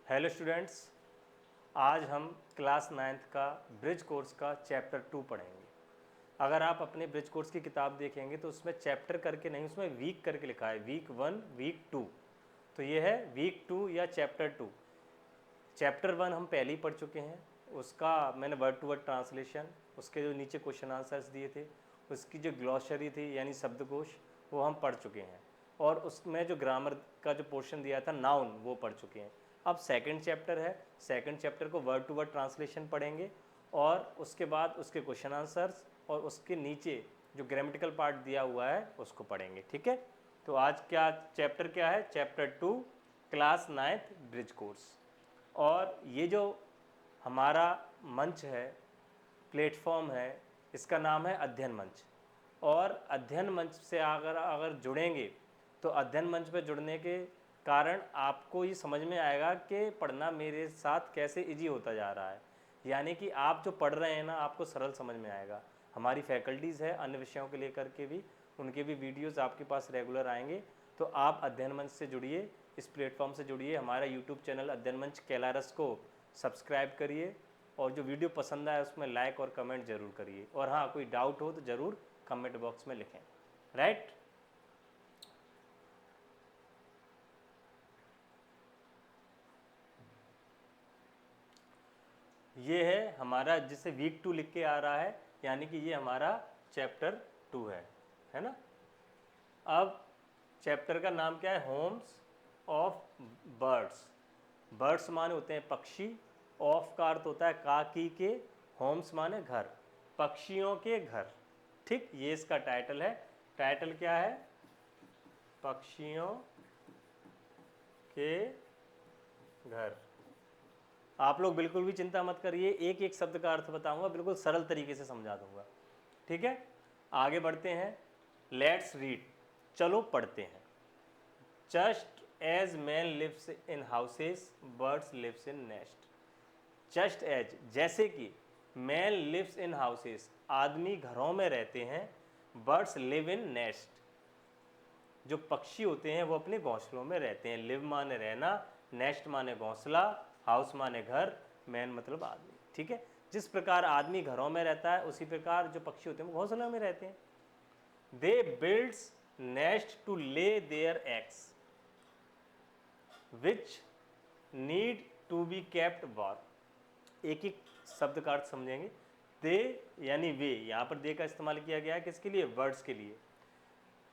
Hello students, आज हम class 9th का ब्रिज कोर्स का चैप्टर 2 पढ़ेंगे। अगर आप अपने ब्रिज कोर्स की किताब देखेंगे तो उसमें चैप्टर करके नहीं, उसमें वीक करके लिखा है, वीक 1 वीक 2। तो ये है वीक 2 या चैप्टर 2। चैप्टर 1 हम पहले ही पढ़ चुके हैं, उसका मैंने वर्ड टू वर्ड ट्रांसलेशन, उसके जो नीचे क्वेश्चन आंसर्स दिए थे, उसकी जो ग्लॉसरी थी यानी शब्दकोश, वो हम पढ़ चुके हैं। और उसमें जो ग्रामर का जो पोर्शन दिया था नाउन, वो पढ़ चुके हैं। अब सेकंड चैप्टर है, सेकंड चैप्टर को वर्ड टू वर्ड ट्रांसलेशन पढ़ेंगे और उसके बाद उसके क्वेश्चन आंसर्स और उसके नीचे जो ग्रामेटिकल पार्ट दिया हुआ है उसको पढ़ेंगे। ठीक है, तो आज क्या चैप्टर क्या है? Chapter 2 class 9th bridge course. और ये जो हमारा मंच है, प्लेटफॉर्म है, इसका नाम है अध्ययन मंच। और अध्ययन मंच से अगर जुड़ेंगे तो अध्ययन मंच पे जुड़ने के कारण आपको ये समझ में आएगा कि पढ़ना मेरे साथ कैसे इजी होता जा रहा है। यानी कि आप जो पढ़ रहे हैं ना, आपको सरल समझ में आएगा। हमारी फैकल्टीज़ है अन्य विषयों के लेकर के भी, उनके भी वीडियोज़ आपके पास रेगुलर आएंगे। तो आप अध्ययन मंच से जुड़िए, इस प्लेटफॉर्म से जुड़िए, हमारा यूट्यूब चैनल अध्ययन मंच कैलारस को सब्सक्राइब करिए और जो वीडियो पसंद आए उसमें लाइक और कमेंट ज़रूर करिए। और हाँ, कोई डाउट हो तो ज़रूर कमेंट बॉक्स में लिखें। राइट, ये है हमारा, जिसे वीक 2 लिख के आ रहा है, यानी कि ये हमारा चैप्टर 2 है ना। अब चैप्टर का नाम क्या है? Holmes of birds. बर्ड्स माने होते हैं पक्षी, ऑफ का अर्थ होता है का की के, होम्स माने घर, पक्षियों के घर। ठीक, ये इसका टाइटल है। टाइटल क्या है? पक्षियों के घर। आप लोग बिल्कुल भी चिंता मत करिए, एक एक शब्द का अर्थ बताऊंगा, बिल्कुल सरल तरीके से समझा दूंगा। ठीक है, आगे बढ़ते हैं। लेट्स रीड, चलो पढ़ते हैं। Just as man lives in houses, birds lives in nest. Just as, जैसे कि, मैन लिव्स इन हाउसेस, आदमी घरों में रहते हैं, बर्ड्स लिव इन नेस्ट, जो पक्षी होते हैं वो अपने घोंसलों में रहते हैं। लिव माने रहना, नेस्ट माने घोंसला, हाउस माने घर, मैन मतलब आदमी। ठीक है, जिस प्रकार आदमी घरों में रहता है उसी प्रकार जो पक्षी होते हैं वो घोंसलों में रहते हैं। They builds nest to lay their eggs which need to be kept warm. एक एक शब्द का अर्थ समझेंगे। दे यानी वे, यहाँ पर दे का इस्तेमाल किया गया है किसके लिए? बर्ड्स के लिए।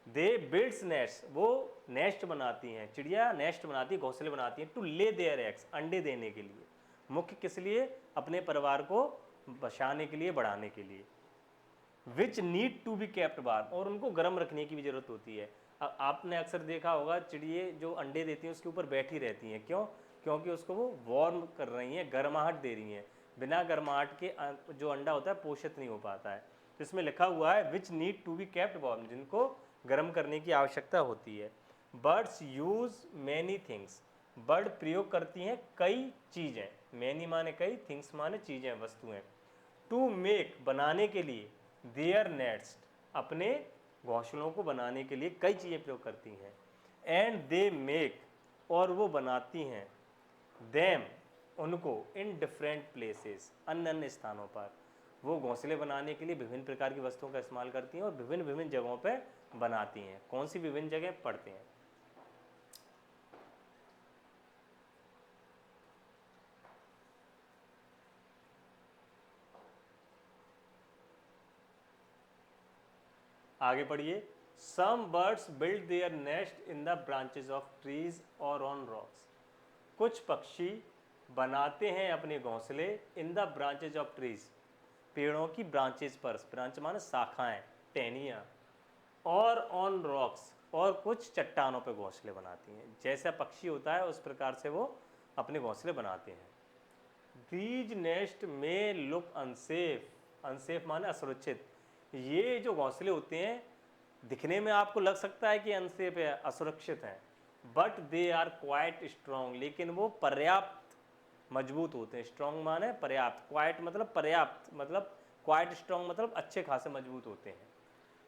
दे बिल्ड्स नेस्ट, वो नेस्ट बनाती हैं, चिड़िया नेस्ट बनाती है, घोंसले बनाती हैं। टू ले देयर एग्स, अंडे देने के लिए। मुख्य किस लिए? अपने परिवार को बचाने के लिए, बढ़ाने के लिए। Which need to be kept warm, और उनको गर्म रखने की भी जरूरत होती है। आपने अक्सर देखा होगा चिड़िए जो अंडे देती हैं उसके ऊपर बैठी रहती हैं। क्यों? क्योंकि उसको वो वार्म कर रही हैं, गर्माहट दे रही हैं। बिना गर्माहट के जो अंडा होता है पोषित नहीं हो पाता है। तो इसमें लिखा हुआ है which need to be kept warm, जिनको गर्म करने की आवश्यकता होती है। Birds use many things, bird प्रयोग करती हैं कई चीज़ें। मैनी माने कई, थिंग्स माने चीज़ें, वस्तुएं। टू मेक, बनाने के लिए, देयर नेस्ट, अपने घोंसलों को बनाने के लिए कई चीज़ें प्रयोग करती हैं। एंड दे मेक, और वो बनाती हैं, देम, उनको, इन डिफरेंट प्लेसेस, अन्य अन्य स्थानों पर। वो घोंसले बनाने के लिए विभिन्न प्रकार की वस्तुओं का इस्तेमाल करती हैं और विभिन्न विभिन्न जगहों पर बनाती हैं। कौन सी विभिन्न जगह? पढ़ते हैं। आगे पढ़िए। Some birds build their nest in the branches of trees और ऑन रॉक्स। कुछ पक्षी बनाते हैं अपने घोंसले in the branches of trees, पेड़ों की ब्रांचेज पर, ब्रांच माने शाखाएं, टहनियाँ, और ऑन रॉक्स, और कुछ चट्टानों पर घोंसले बनाती हैं। जैसा पक्षी होता है उस प्रकार से वो अपने घोंसले बनाते हैं। दीज नेस्ट में लुक अनसेफ, अनसेफ माने असुरक्षित। ये जो घोंसले होते हैं दिखने में आपको लग सकता है कि अनसेफ है, असुरक्षित हैं, but they are quite strong, लेकिन वो पर्याप्त मजबूत होते हैं। स्ट्रॉन्ग माने पर्याप्त, क्वाइट मतलब पर्याप्त, मतलब क्वाइट स्ट्रॉन्ग मतलब अच्छे खासे मजबूत होते हैं।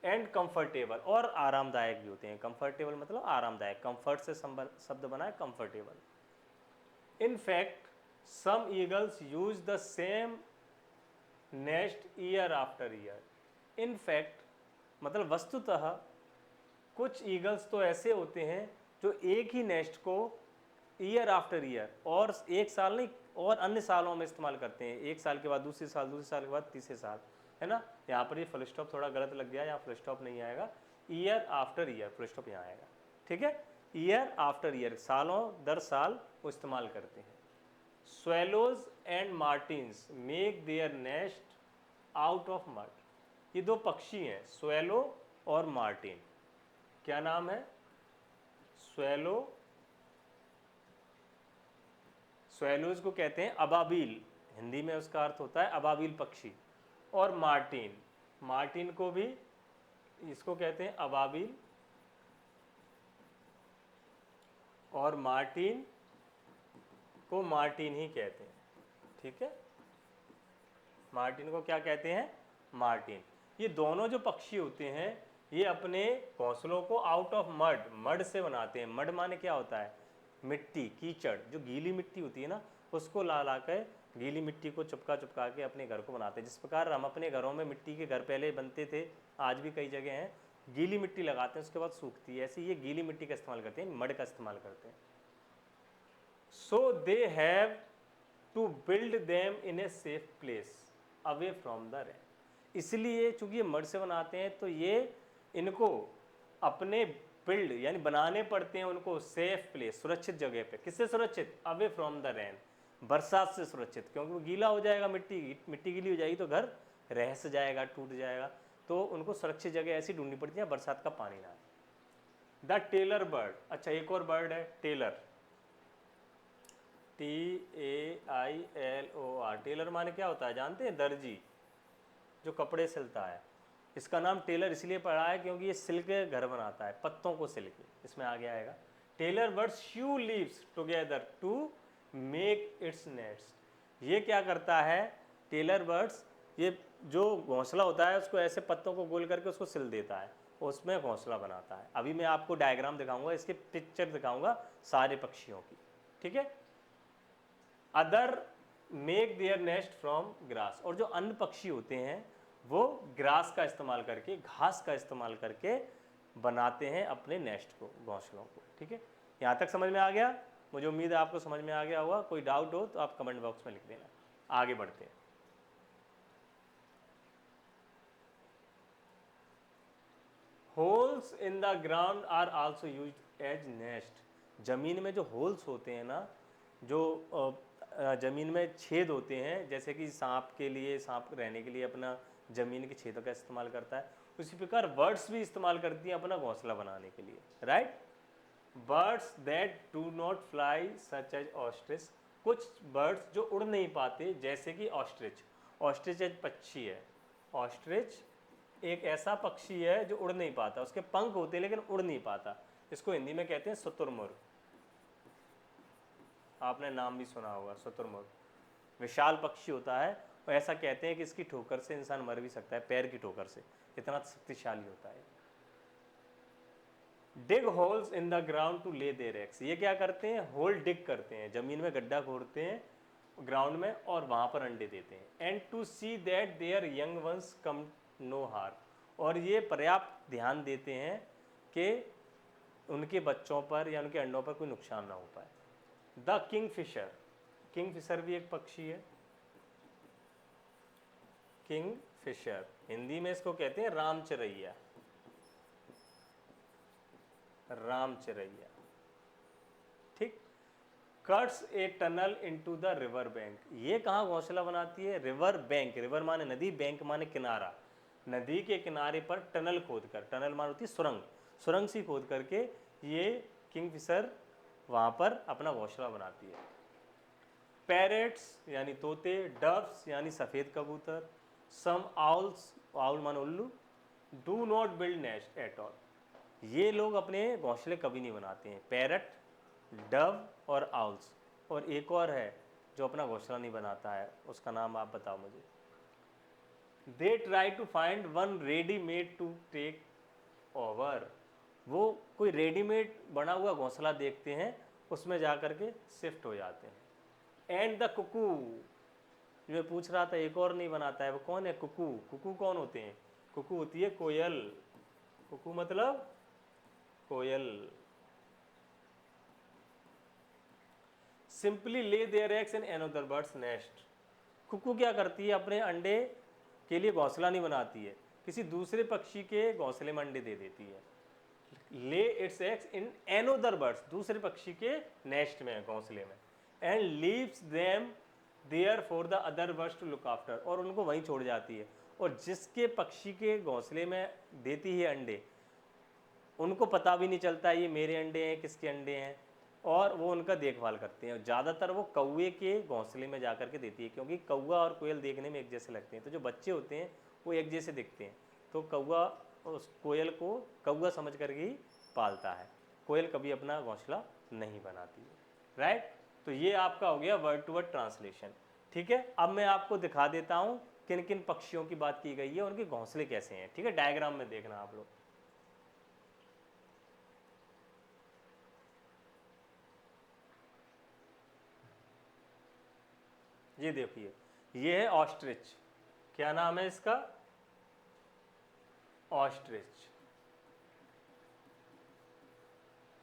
एंड कंफर्टेबल, और आरामदायक भी होते हैं। कंफर्टेबल मतलब आरामदायक, कंफर्ट से शब्द बना है comfortable. In fact some eagles use the same nest year after year. In fact मतलब वस्तुतः कुछ ईगल्स तो ऐसे होते हैं जो एक ही नेस्ट को ईयर आफ्टर ईयर, और एक साल नहीं और अन्य सालों में इस्तेमाल करते हैं। एक साल के बाद दूसरे साल के बाद तीसरे साल, है ना। यहाँ पर ये फुल स्टॉप थोड़ा गलत लग गया, यहाँ फुल स्टॉप नहीं आएगा, year after year full stop यहाँ आएगा, ठीक है। ईयर आफ्टर ईयर, सालों दर साल वो इस्तेमाल करते हैं। Swallows and Martins make their nest out of mud. ये दो पक्षी हैं, स्वेलो और मार्टिन। क्या नाम है? स्वेलो, स्वेलोज को कहते हैं अबाबील, हिंदी में उसका अर्थ होता है अबाबील पक्षी। और मार्टिन, मार्टिन को भी इसको कहते हैं अबाबील, और मार्टिन को मार्टिन ही कहते हैं, ठीक है। मार्टिन को क्या कहते हैं? मार्टिन। ये दोनों जो पक्षी होते हैं ये अपने घोंसलों को आउट ऑफ मड, मड से बनाते हैं। मड माने क्या होता है? मिट्टी, कीचड़, जो गीली मिट्टी होती है ना, उसको ला ला कर गीली मिट्टी को चुपका चुपका के अपने घर को बनाते हैं। जिस प्रकार हम अपने घरों में मिट्टी के घर पहले बनते थे, आज भी कई जगह हैं, गीली मिट्टी लगाते हैं उसके बाद सूखती है, ऐसे ये गीली मिट्टी का इस्तेमाल करते हैं, मड का इस्तेमाल करते हैं। So they have to build them in a safe place away from the rain. इसलिए चूंकि ये मड से बनाते हैं तो ये इनको अपने बिल्ड यानी बनाने पड़ते हैं उनको सेफ प्लेस, सुरक्षित जगह पे। किससे सुरक्षित? अवे फ्रॉम द रेन, बरसात से सुरक्षित, क्योंकि वो गीला हो जाएगा, मिट्टी गीली हो जाएगी तो घर रहस जाएगा, टूट जाएगा। तो उनको सुरक्षित जगह ऐसी ढूंढनी पड़ती है बरसात का पानी ना आए। द टेलर बर्ड, अच्छा एक और बर्ड है टेलर, TAILOR। टेलर माने क्या होता है जानते हैं? दर्जी, जो कपड़े सिलता है। इसका नाम टेलर इसलिए पड़ा है क्योंकि ये सिल्क के घर बनाता है, पत्तों को सिल्क, इसमें आगे आएगा। Tailor bird sew leaves together to make its nests. ये क्या करता है? टेलर बर्ड्स ये जो घोंसला होता है उसको ऐसे पत्तों को गोल करके उसको सिल देता है, उसमें घोंसला बनाता है। अभी मैं आपको डायग्राम दिखाऊंगा, इसके पिक्चर दिखाऊंगा सारे पक्षियों की, ठीक है। Other make their nest from grass, और जो अन्य पक्षी होते हैं वो ग्रास का इस्तेमाल करके, घास का इस्तेमाल करके बनाते हैं अपने नेस्ट को, घोंसलों को, ठीक है। यहाँ तक समझ में आ गया? मुझे उम्मीद है आपको समझ में आ गया होगा। कोई डाउट हो तो आप कमेंट बॉक्स में लिख देना। आगे बढ़ते हैं। Holes in the ground are also used as nest. जमीन में जो होल्स होते हैं ना, जो जमीन में छेद होते हैं, जैसे कि सांप के लिए, सांप रहने के लिए अपना जमीन के छेदों का इस्तेमाल करता है, उसी प्रकार बर्ड्स भी इस्तेमाल करती हैं अपना घोंसला बनाने के लिए, right. Birds that do not fly such as ostrich. कुछ बर्ड्स जो उड़ नहीं पाते, जैसे कि ऑस्ट्रिच। ऑस्ट्रिच एक पक्षी है, ऑस्ट्रिच एक ऐसा पक्षी है जो उड़ नहीं पाता, उसके पंख होते हैं लेकिन उड़ नहीं पाता। इसको हिंदी में कहते हैं शुतुरमुर्ग। आपने नाम भी सुना होगा शुतुरमुर्ग। विशाल पक्षी होता है और ऐसा कहते हैं कि इसकी ठोकर से इंसान मर भी सकता है, पैर की ठोकर से, इतना शक्तिशाली होता है। Dig holes in the ground to lay their eggs. ये क्या करते हैं? होल डिग करते हैं, जमीन में गड्ढा खोदते हैं ग्राउंड में और वहां पर अंडे देते हैं। And to see that their young ones come no harm. और ये पर्याप्त ध्यान देते हैं कि उनके बच्चों पर या उनके अंडों पर कोई नुकसान ना हो पाए। द किंगफिशर, किंगफिशर भी एक पक्षी है। किंगफिशर, हिंदी में इसको कहते हैं रामचिरैया, रामचिरैया, ठीक। Cuts a tunnel into the river bank. ये कहाँ घोंसला बनाती है? रिवर बैंक, रिवर माने नदी, बैंक माने किनारा। नदी के किनारे पर टनल खोदकर, टनल माने होती है सुरंग, सुरंग सी खोद करके ये किंगफिशर वहाँ पर अपना घोंसला बनाती है। पैरेट्स यानी तोते, डव्स यानी सफ़ेद कबूतर, सम आउल्स, आउल माने उल्लू, do not build nest at all. ये लोग अपने घोंसले कभी नहीं बनाते हैं, पैरट, डव और आउल्स। और एक और है जो अपना घोंसला नहीं बनाता है, उसका नाम आप बताओ मुझे। They try to find one readymade to take over. वो कोई रेडीमेड बना हुआ घोंसला देखते हैं, उसमें जा कर के शिफ्ट हो जाते हैं। एंड द कुकू, जो मैं पूछ रहा था एक और नहीं बनाता है, वो कौन है? कुकू। कुकू कौन होते हैं? कुकू होती है कोयल। कुकू मतलब कोयल। Simply lay their eggs in another bird's nest. Cuckoo क्या करती है? अपने अंडे के लिए घोंसला नहीं बनाती है, किसी दूसरे पक्षी के घोंसले में अंडे दे देती है। Lay its eggs in another birds, दूसरे पक्षी के नेस्ट में, घोंसले में, and leaves them there for the other birds to look after, और उनको वहीं छोड़ जाती है। और जिसके पक्षी के घोंसले में देती है अंडे, उनको पता भी नहीं चलता ये मेरे अंडे हैं किसके अंडे हैं, और वो उनका देखभाल करते हैं। ज़्यादातर वो कौवे के घोंसले में जा कर के देती है, क्योंकि कौवा और कोयल देखने में एक जैसे लगते हैं, तो जो बच्चे होते हैं वो एक जैसे दिखते हैं, तो कौवा उस कोयल को कौवा समझ कर ही पालता है। कोयल कभी अपना घोंसला नहीं बनाती है। राइट, तो ये आपका हो गया वर्ड टू वर्ड ट्रांसलेशन। ठीक है, अब मैं आपको दिखा देता हूँ किन किन पक्षियों की बात की गई है, उनके घोंसले कैसे हैं। ठीक है, डायग्राम में देखना आप लोग। ये देखिए, ये है ऑस्ट्रिच। क्या नाम है इसका? ऑस्ट्रिच,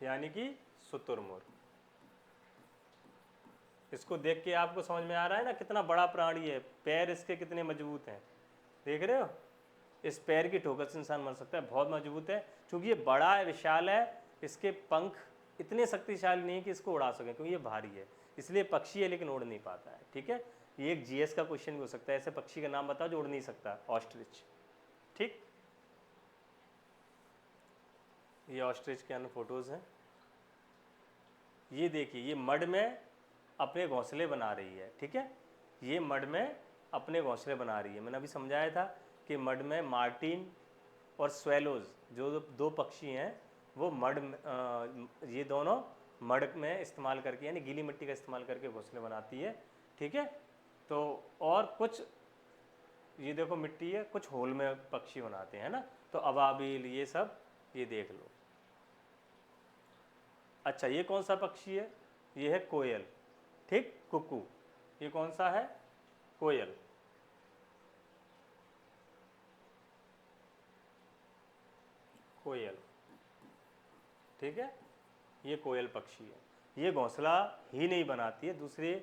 यानी कि शुतुरमुर्ग। इसको देख के आपको समझ में आ रहा है ना कितना बड़ा प्राणी है, पैर इसके कितने मजबूत हैं, देख रहे हो? इस पैर की ठोकर से इंसान मर सकता है, बहुत मजबूत है। क्योंकि ये बड़ा है, विशाल है, इसके पंख इतने शक्तिशाली नहीं कि इसको उड़ा सकें, क्योंकि ये भारी है, इसलिए पक्षी है लेकिन उड़ नहीं पाता है। ठीक है, ये एक जीएस का क्वेश्चन भी हो सकता है, ऐसे पक्षी का नाम बताओ जो उड़ नहीं सकता। ऑस्ट्रिच। ठीक, ये ऑस्ट्रिच के अन्य फोटोज़ हैं। ये देखिए, ये मड में अपने घोंसले बना रही है। ठीक है, ये मड में अपने घोंसले बना रही है। मैंने अभी समझाया था कि मड में मार्टिन और स्वेलोज जो दो पक्षी हैं, वो मड ये दोनों मड में इस्तेमाल करके, यानी गीली मिट्टी का इस्तेमाल करके घोंसले बनाती है। ठीक है, तो और कुछ ये देखो मिट्टी है, कुछ होल में पक्षी बनाते हैं ना, तो अबाबिल ये सब, ये देख लो। अच्छा, ये कौन सा पक्षी है? ये है कोयल। ठीक, कुकू। ये कौन सा है? कोयल। कोयल। ठीक है, ये कोयल पक्षी है। ये घोंसला ही नहीं बनाती है, दूसरे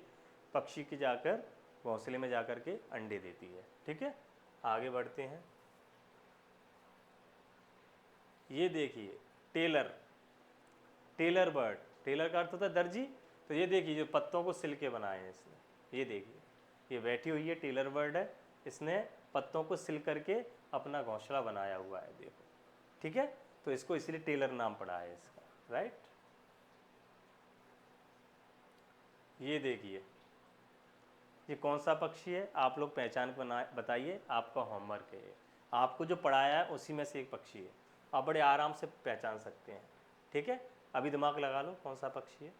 पक्षी की जाकर घोंसले में जाकर के अंडे देती है। ठीक है, आगे बढ़ते हैं। ये देखिए, टेलर। टेलर बर्ड, टेलर का अर्थ होता है दर्जी। तो ये देखिए, जो पत्तों को सिल के बनाए हैं इसने, ये देखिए, ये बैठी हुई है, टेलर बर्ड है, इसने पत्तों को सिल करके अपना घोंसला बनाया हुआ है, देखो। ठीक है, तो इसको इसलिए टेलर नाम पड़ा है इसका। राइट, ये देखिए, ये कौन सा पक्षी है? आप लोग पहचान बताइए, आपका होमवर्क है ये। आपको जो पढ़ाया है उसी में से एक पक्षी है, आप बड़े आराम से पहचान सकते हैं। ठीक है, अभी दिमाग लगा लो कौन सा पक्षी है।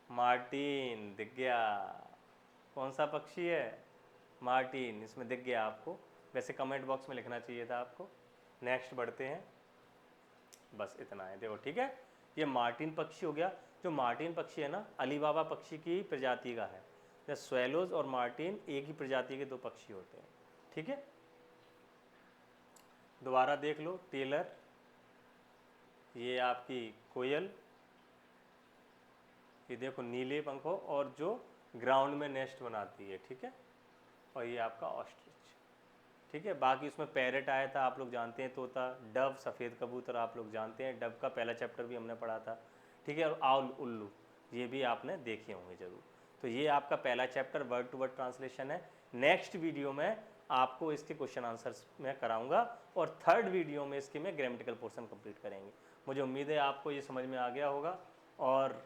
मार्टिन, दिख गया। कौन सा पक्षी है? मार्टिन, इसमें दिख गया आपको। वैसे कमेंट बॉक्स में लिखना चाहिए था आपको। नेक्स्ट बढ़ते हैं, बस इतना है, देखो। ठीक है, ये मार्टिन पक्षी हो गया। जो मार्टिन पक्षी है ना, अली बाबा पक्षी की प्रजाति का है। या स्वेलोज और मार्टिन एक ही प्रजाति के दो पक्षी होते हैं। ठीक है, दोबारा देख लो, टेलर, ये आपकी कोयल, ये देखो नीले पंखों, और जो ग्राउंड में नेस्ट बनाती है। ठीक है, और ये आपका ऑस्ट्रिच। ठीक है, बाकी उसमें पैरेट आया था, आप लोग जानते हैं, तोता, डव, सफ़ेद कबूतर आप लोग जानते हैं, डव का पहला चैप्टर भी हमने पढ़ा था। ठीक है, और आउल, उल्लू, ये भी आपने देखे होंगे ज़रूर। तो ये आपका पहला chapter word to word translation है। नेक्स्ट वीडियो में आपको इसके क्वेश्चन आंसर्स मैं कराऊंगा, और थर्ड वीडियो में इसके मैं ग्रामेटिकल पोर्शन कंप्लीट करेंगे। मुझे उम्मीद है आपको ये समझ में आ गया होगा, और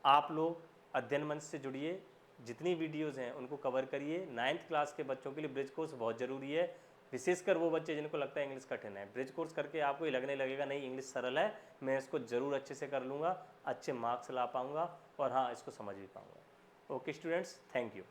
आप लोग अध्ययन मंच से जुड़िए, जितनी वीडियोज़ हैं उनको कवर करिए। 9th क्लास के बच्चों के लिए ब्रिज कोर्स बहुत ज़रूरी है, विशेषकर वो बच्चे जिनको लगता है इंग्लिश कठिन है। ब्रिज कोर्स करके आपको ये लगने लगेगा नहीं इंग्लिश सरल है, मैं इसको ज़रूर अच्छे से कर लूँगा, अच्छे मार्क्स ला पाऊँगा, और हाँ, इसको समझ भी पाऊँगा। Okay students, thank you.